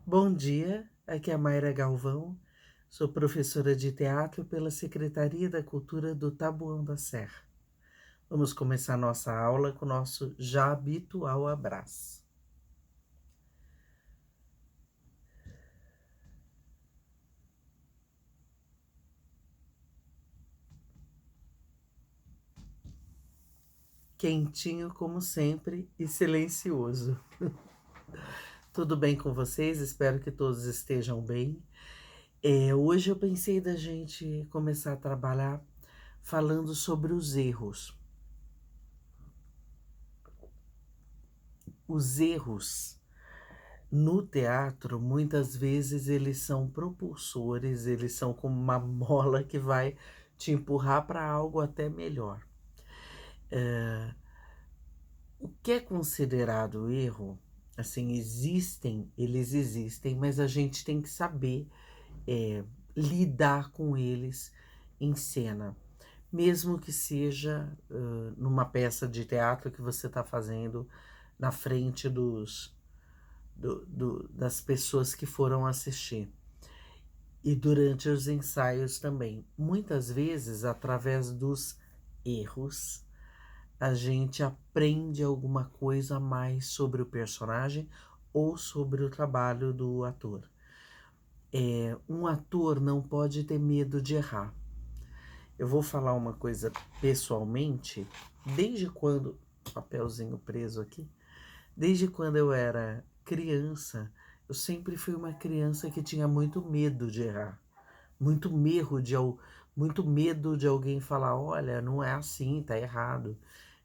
Bom dia, aqui é a Mayra Galvão, sou professora de teatro pela Secretaria da Cultura do Taboão da Serra. Vamos começar nossa aula com o nosso já habitual abraço. Quentinho como sempre e silencioso. Tudo bem com vocês? Espero que todos estejam bem. Hoje eu pensei da gente começar a trabalhar falando sobre os erros. Os erros no teatro, muitas vezes, eles são propulsores, eles são como uma mola que vai te empurrar para algo até melhor. O que é considerado erro, assim, eles existem, mas a gente tem que saber lidar com eles em cena. Mesmo que seja numa peça de teatro que você está fazendo na frente das pessoas que foram assistir. E durante os ensaios também. Muitas vezes, através dos erros, a gente aprende alguma coisa a mais sobre o personagem ou sobre o trabalho do ator. Um ator não pode ter medo de errar. Eu vou falar uma coisa pessoalmente, desde quando, papelzinho preso aqui, desde quando eu era criança, eu sempre fui uma criança que tinha muito medo de errar. Muito medo muito medo de alguém falar, olha, não é assim, tá errado.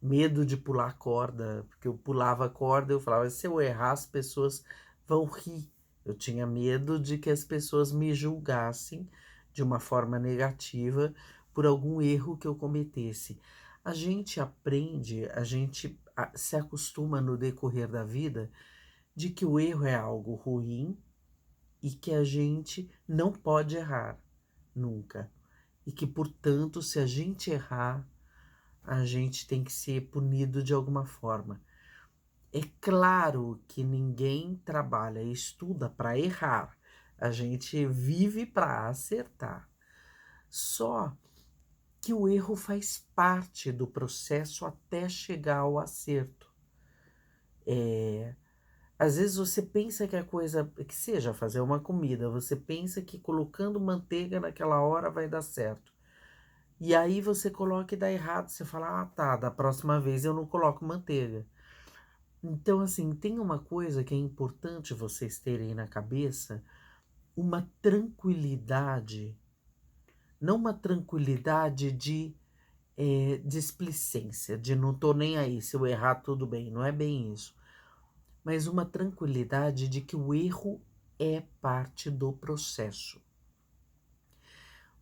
Medo de pular corda, porque eu pulava corda, eu falava, se eu errar, as pessoas vão rir. Eu tinha medo de que as pessoas me julgassem de uma forma negativa por algum erro que eu cometesse. A gente aprende, se acostuma no decorrer da vida de que o erro é algo ruim e que a gente não pode errar nunca. E que, portanto, se a gente errar, a gente tem que ser punido de alguma forma. É claro que ninguém trabalha e estuda para errar. A gente vive para acertar. Só que o erro faz parte do processo até chegar ao acerto. Às vezes você pensa que a coisa, que seja fazer uma comida, você pensa que colocando manteiga naquela hora vai dar certo. E aí você coloca e dá errado. Você fala, ah, tá, da próxima vez eu não coloco manteiga. Então, assim, tem uma coisa que é importante vocês terem na cabeça, uma tranquilidade, não uma tranquilidade de displicência, de não tô nem aí, se eu errar tudo bem, não é bem isso. Mas uma tranquilidade de que o erro é parte do processo.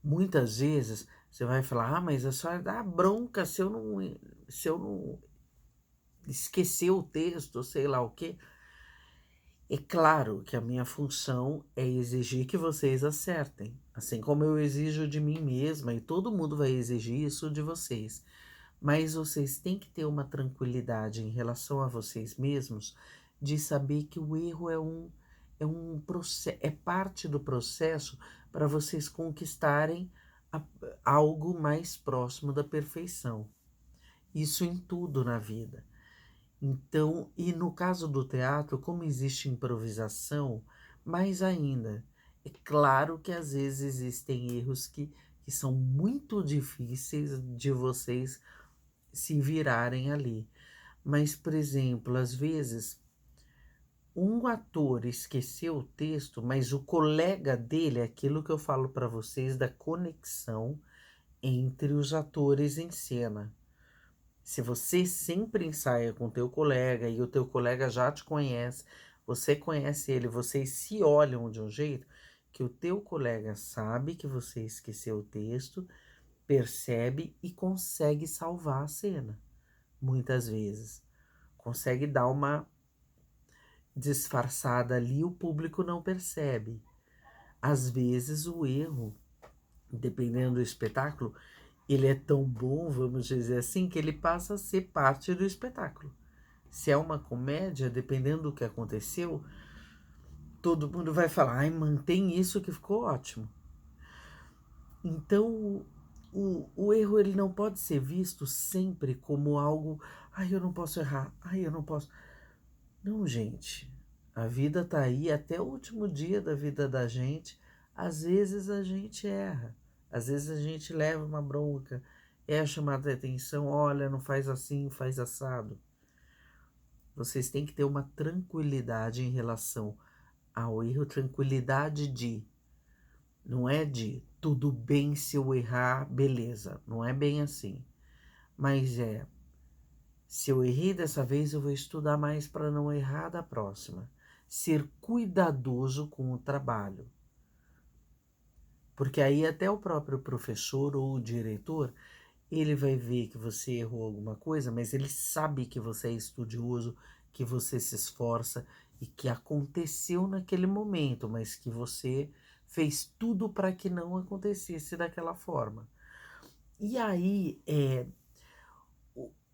Muitas vezes você vai falar, ah, mas a senhora dá bronca se eu não esquecer o texto, sei lá o quê. É claro que a minha função é exigir que vocês acertem, assim como eu exijo de mim mesma e todo mundo vai exigir isso de vocês. Mas vocês têm que ter uma tranquilidade em relação a vocês mesmos de saber que o erro é parte do processo para vocês conquistarem algo mais próximo da perfeição. Isso em tudo na vida. Então, e no caso do teatro, como existe improvisação, mais ainda. É claro que às vezes existem erros que são muito difíceis de vocês se virarem ali. Mas, por exemplo, às vezes um ator esqueceu o texto, mas o colega dele, é aquilo que eu falo para vocês da conexão entre os atores em cena. Se você sempre ensaia com o teu colega e o teu colega já te conhece, você conhece ele, vocês se olham de um jeito que o teu colega sabe que você esqueceu o texto, percebe e consegue salvar a cena, muitas vezes. Consegue dar uma disfarçada ali, o público não percebe. Às vezes o erro, dependendo do espetáculo, ele é tão bom, vamos dizer assim, que ele passa a ser parte do espetáculo. Se é uma comédia, dependendo do que aconteceu, todo mundo vai falar, ai, mantém isso que ficou ótimo. Então, o erro ele não pode ser visto sempre como algo, ai, eu não posso errar, ai, eu não posso. Não, gente, a vida tá aí até o último dia da vida da gente. Às vezes a gente erra, às vezes a gente leva uma bronca, é chamada de atenção, olha, não faz assim, faz assado. Vocês têm que ter uma tranquilidade em relação ao erro, tranquilidade de, não é de tudo bem se eu errar, beleza, não é bem assim. Mas se eu errei dessa vez, eu vou estudar mais para não errar da próxima. Ser cuidadoso com o trabalho. Porque aí até o próprio professor ou o diretor, ele vai ver que você errou alguma coisa, mas ele sabe que você é estudioso, que você se esforça e que aconteceu naquele momento, mas que você fez tudo para que não acontecesse daquela forma. E aí,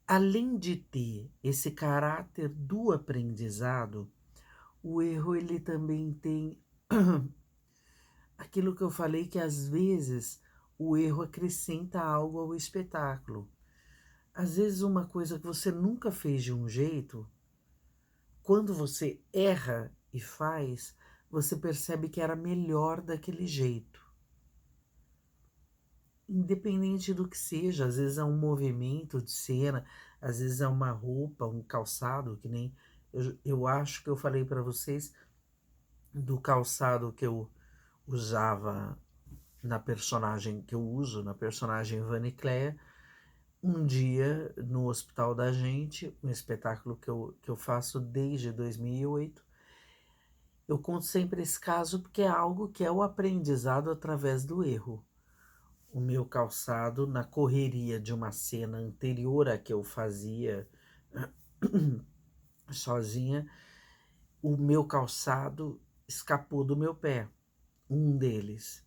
além de ter esse caráter do aprendizado, o erro ele também tem aquilo que eu falei que às vezes o erro acrescenta algo ao espetáculo. Às vezes uma coisa que você nunca fez de um jeito, quando você erra e faz, você percebe que era melhor daquele jeito. Independente do que seja, às vezes é um movimento de cena, às vezes é uma roupa, um calçado, que nem eu acho que eu falei para vocês do calçado que eu usava na personagem que eu uso, na personagem Vani Cleia, um dia no Hospital da Gente, um espetáculo que eu faço desde 2008. Eu conto sempre esse caso porque é algo que é o aprendizado através do erro. O meu calçado, na correria de uma cena anterior a que eu fazia sozinha, o meu calçado escapou do meu pé, um deles.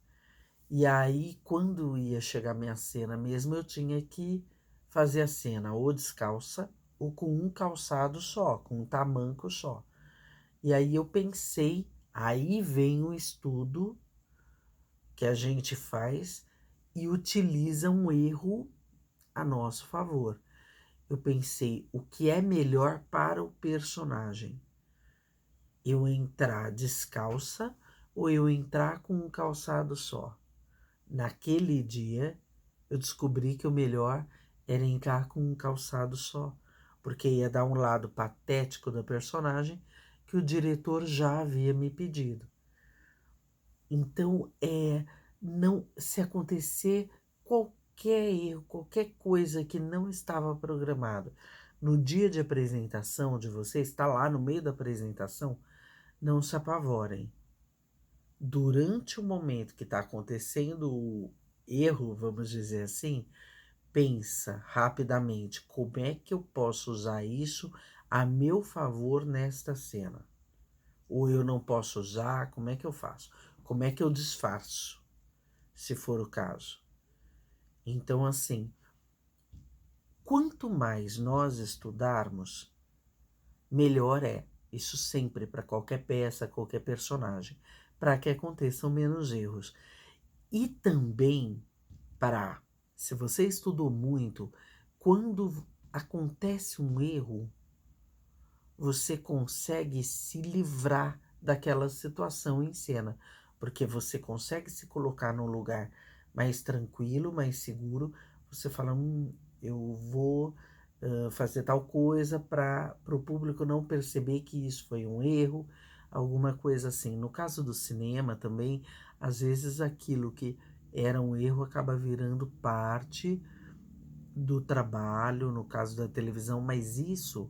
E aí, quando ia chegar a minha cena mesmo, eu tinha que fazer a cena ou descalça ou com um calçado só, com um tamanco só. E aí eu pensei, aí vem o estudo que a gente faz e utiliza um erro a nosso favor. Eu pensei, o que é melhor para o personagem? Eu entrar descalça ou eu entrar com um calçado só? Naquele dia, eu descobri que o melhor era entrar com um calçado só, porque ia dar um lado patético da personagem que o diretor já havia me pedido. Então, não se acontecer qualquer erro, qualquer coisa que não estava programado no dia de apresentação de vocês, está lá no meio da apresentação, não se apavorem. Durante o momento que está acontecendo o erro, vamos dizer assim, pensa rapidamente como é que eu posso usar isso a meu favor nesta cena. Ou eu não posso usar, como é que eu faço? Como é que eu disfarço, se for o caso? Então, assim, quanto mais nós estudarmos, melhor é. Isso sempre para qualquer peça, qualquer personagem, para que aconteçam menos erros. E também para, se você estudou muito, quando acontece um erro, você consegue se livrar daquela situação em cena, porque você consegue se colocar num lugar mais tranquilo, mais seguro. Você fala, eu vou fazer tal coisa para o público não perceber que isso foi um erro, alguma coisa assim. No caso do cinema também, às vezes aquilo que era um erro acaba virando parte do trabalho, no caso da televisão, mas isso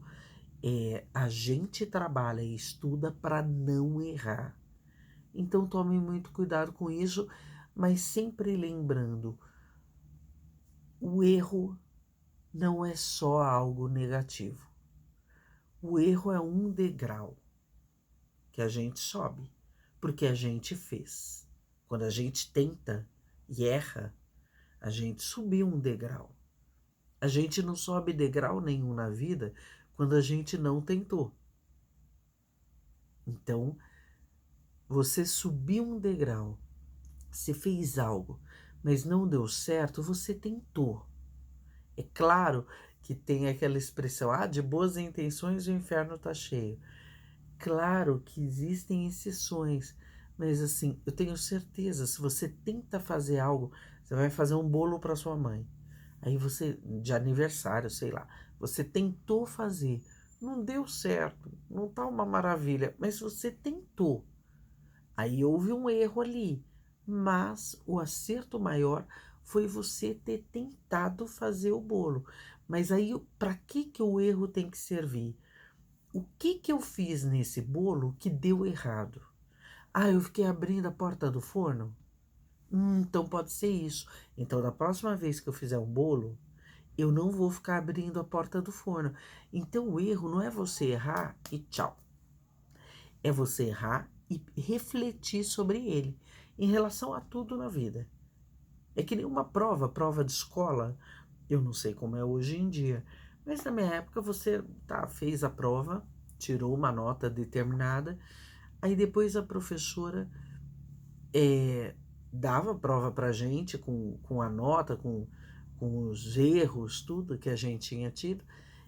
a gente trabalha e estuda para não errar. Então tome muito cuidado com isso, mas sempre lembrando, o erro não é só algo negativo. O erro é um degrau que a gente sobe, porque a gente fez. Quando a gente tenta e erra, a gente subiu um degrau. A gente não sobe degrau nenhum na vida quando a gente não tentou. Então, você subiu um degrau, você fez algo, mas não deu certo, você tentou. É claro que tem aquela expressão, de boas intenções o inferno está cheio. Claro que existem exceções, mas assim, eu tenho certeza, se você tenta fazer algo, você vai fazer um bolo para sua mãe. Aí você, de aniversário, sei lá, você tentou fazer, não deu certo, não tá uma maravilha, mas você tentou. Aí houve um erro ali, mas o acerto maior foi você ter tentado fazer o bolo. Mas aí, para que que o erro tem que servir? O que que eu fiz nesse bolo que deu errado? Eu fiquei abrindo a porta do forno? Então pode ser isso. Então, da próxima vez que eu fizer um bolo, eu não vou ficar abrindo a porta do forno. Então, o erro não é você errar e tchau. É você errar e refletir sobre ele em relação a tudo na vida. É que nem uma prova de escola. Eu não sei como é hoje em dia, mas na minha época você fez a prova, tirou uma nota determinada, aí depois a professora dava a prova para a gente com a nota, com os erros, tudo que a gente tinha tido,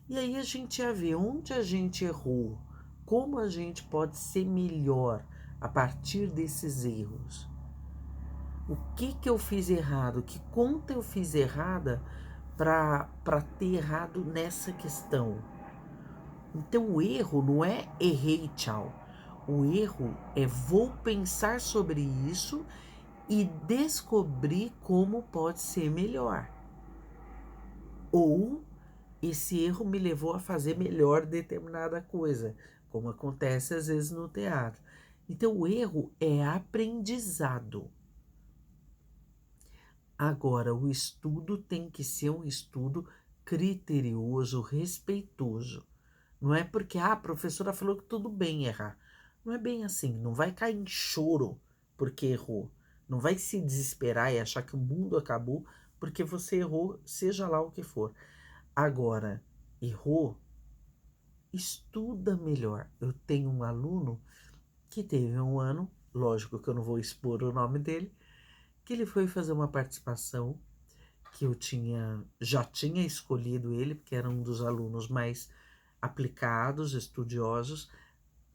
e aí a gente ia ver onde a gente errou, como a gente pode ser melhor a partir desses erros. O que que eu fiz errado? Que conta eu fiz errada para ter errado nessa questão? Então o erro não é errei, tchau. O erro é vou pensar sobre isso e descobrir como pode ser melhor. Ou esse erro me levou a fazer melhor determinada coisa, como acontece às vezes no teatro. Então o erro é aprendizado. Agora, o estudo tem que ser um estudo criterioso, respeitoso. Não é porque a professora falou que tudo bem errar. Não é bem assim. Não vai cair em choro porque errou. Não vai se desesperar e achar que o mundo acabou porque você errou, seja lá o que for. Agora, errou, estuda melhor. Eu tenho um aluno que teve um ano, lógico que eu não vou expor o nome dele, que ele foi fazer uma participação que eu já tinha escolhido ele, porque era um dos alunos mais aplicados, estudiosos,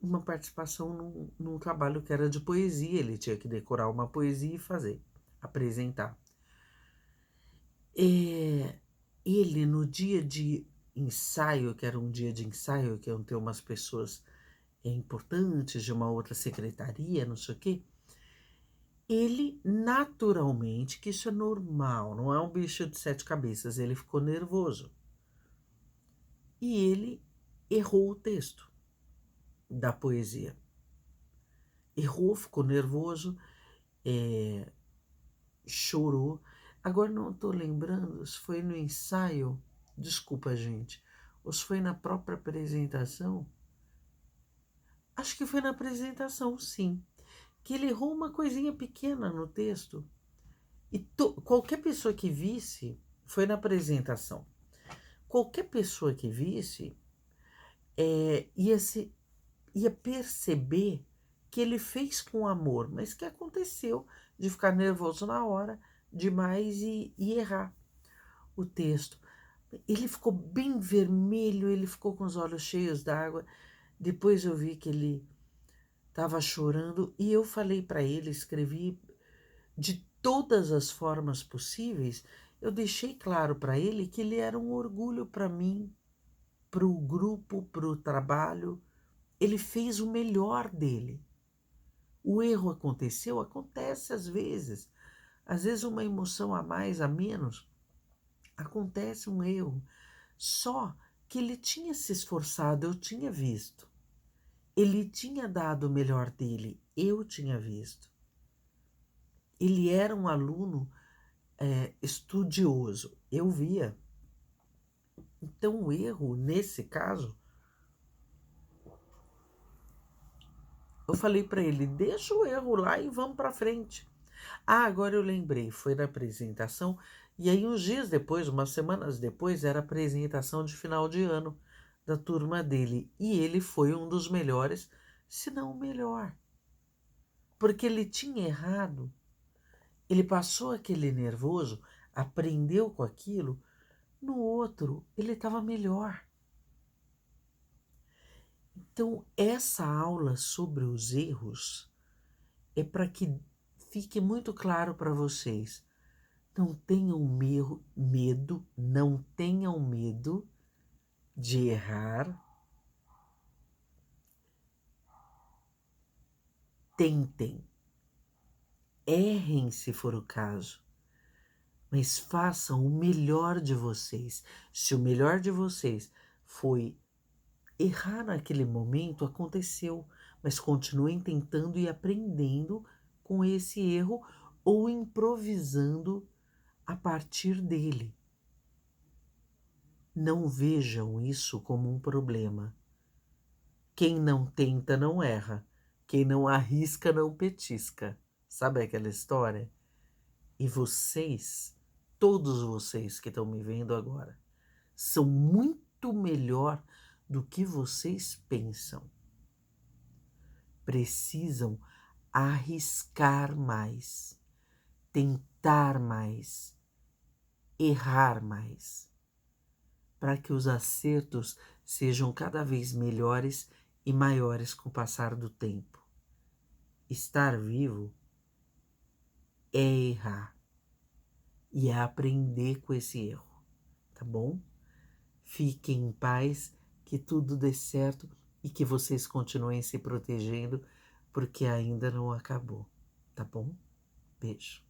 uma participação num trabalho que era de poesia. Ele tinha que decorar uma poesia e fazer, apresentar. Ele, no dia de ensaio, que era um dia de ensaio, que iam ter umas pessoas importantes de uma outra secretaria, não sei o quê, ele naturalmente, que isso é normal, não é um bicho de sete cabeças, ele ficou nervoso. E ele errou o texto da poesia. Errou, ficou nervoso, chorou. Agora não estou lembrando se foi no ensaio, desculpa, gente, ou se foi na própria apresentação. Acho que foi na apresentação, sim. Que ele errou uma coisinha pequena no texto. E qualquer pessoa que visse, foi na apresentação, qualquer pessoa que visse ia perceber que ele fez com amor, mas que aconteceu de ficar nervoso na hora demais e errar o texto. Ele ficou bem vermelho, ele ficou com os olhos cheios d'água. Depois eu vi que ele estava chorando e eu falei para ele, escrevi de todas as formas possíveis. Eu deixei claro para ele que ele era um orgulho para mim, para o grupo, para o trabalho. Ele fez o melhor dele. O erro aconteceu? Acontece às vezes. Às vezes uma emoção a mais, a menos, acontece um erro. Só que ele tinha se esforçado, eu tinha visto. Ele tinha dado o melhor dele, eu tinha visto. Ele era um aluno estudioso, eu via. Então o erro, nesse caso, eu falei para ele, deixa o erro lá e vamos para frente. Agora eu lembrei, foi na apresentação, e aí uns dias depois, umas semanas depois, era a apresentação de final de ano da turma dele, e ele foi um dos melhores, se não o melhor. porque ele tinha errado, ele passou aquele nervoso, aprendeu com aquilo, no outro ele estava melhor. Então, essa aula sobre os erros é para que fique muito claro para vocês. Não tenham medo, não tenham medo de errar. Tentem, errem se for o caso, mas façam o melhor de vocês. Se o melhor de vocês foi errar naquele momento, aconteceu, mas continuem tentando e aprendendo com esse erro ou improvisando a partir dele. Não vejam isso como um problema. Quem não tenta não erra. Quem não arrisca não petisca. Sabe aquela história? E vocês, todos vocês que estão me vendo agora, são muito melhor do que vocês pensam. Precisam arriscar mais, tentar mais, errar mais, para que os acertos sejam cada vez melhores e maiores com o passar do tempo. Estar vivo é errar e é aprender com esse erro, tá bom? Fiquem em paz, que tudo dê certo e que vocês continuem se protegendo, porque ainda não acabou, tá bom? Beijo.